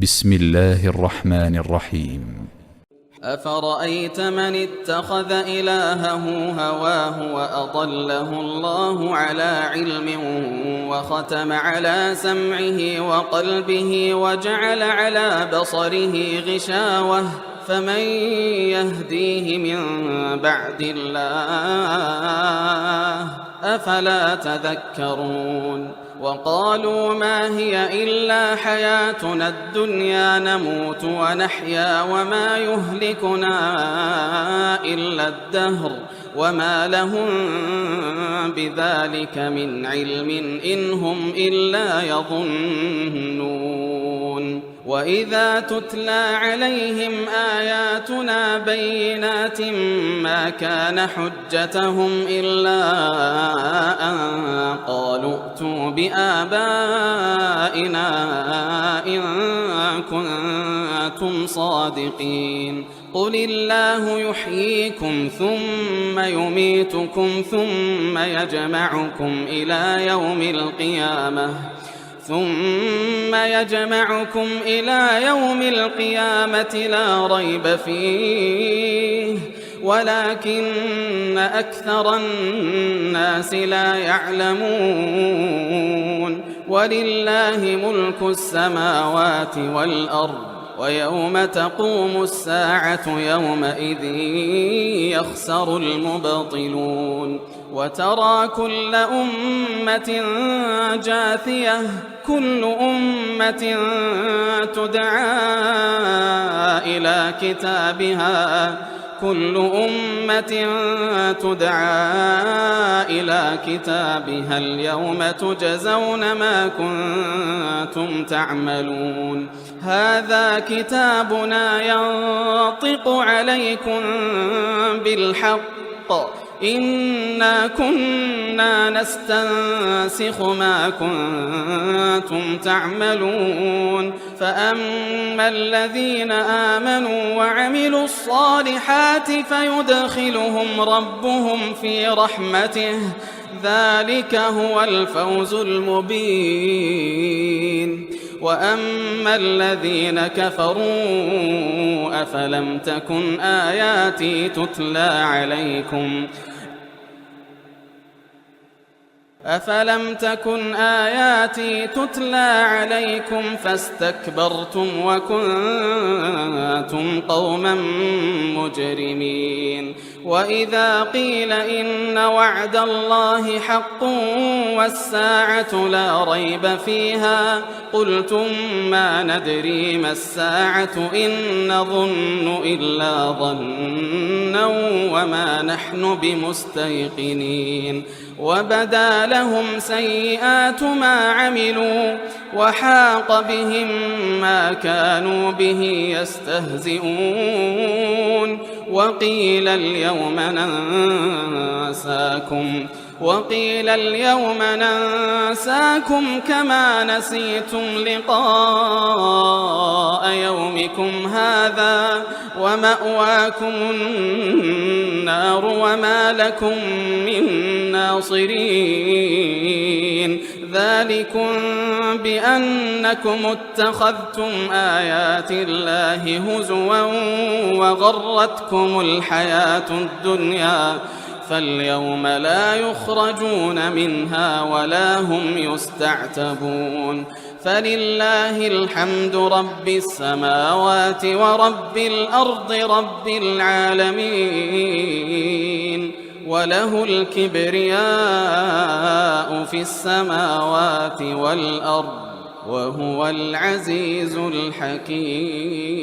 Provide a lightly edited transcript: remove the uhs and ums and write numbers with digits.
بسم الله الرحمن الرحيم. أفرأيت من اتخذ إلهه هواه وأضله الله على علم وختم على سمعه وقلبه وجعل على بصره غشاوة فمن يهديه من بعد الله أفلا تذكرون وقالوا ما هي إلا حياتنا الدنيا نموت ونحيا وما يهلكنا إلا الدهر وما لهم بذلك من علم إن هم إلا يظنون وإذا تتلى عليهم آياتنا بينات ما كان حجتهم إلا أن قالوا ائتوا بآبائنا إن كنتم صادقين قل الله يحييكم ثم يميتكم ثم يجمعكم إلى يوم القيامة لا ريب فيه ولكن أكثر الناس لا يعلمون ولله ملك السماوات والأرض ويوم تقوم الساعة يومئذ يخسر المبطلون وترى كل أمة جاثية كل أمة تدعى إلى كتابها اليوم تجزون ما كنتم تعملون هذا كتابنا ينطق عليكم بالحق إنا كنا نستنسخ ما كنتم تعملون فأما الذين آمنوا وعملوا الصالحات فيدخلهم ربهم في رحمته ذلك هو الفوز المبين وأما الذين كفروا أفلم تكن آياتي تتلى عليكم فاستكبرتم وكنتم قوما مجرمين وإذا قيل إن وعد الله حق والساعة لا ريب فيها قلتم ما ندري ما الساعة إن نظن إلا ظنا وما نحن بمستيقنين وبدا لهم سيئات ما عملوا وحاق بهم ما كانوا به يستهزئون وقيل اليوم ننساكم كما نسيتم لقاء يومكم هذا ومأواكم النار وما لكم من ناصرين ذلكم بأنكم اتخذتم آيات الله هزوا وغرتكم الحياة الدنيا فاليوم لا يخرجون منها ولا هم يستعتبون فلله الحمد رب السماوات ورب الأرض رب العالمين وله الكبرياء في السماوات والأرض وهو العزيز الحكيم.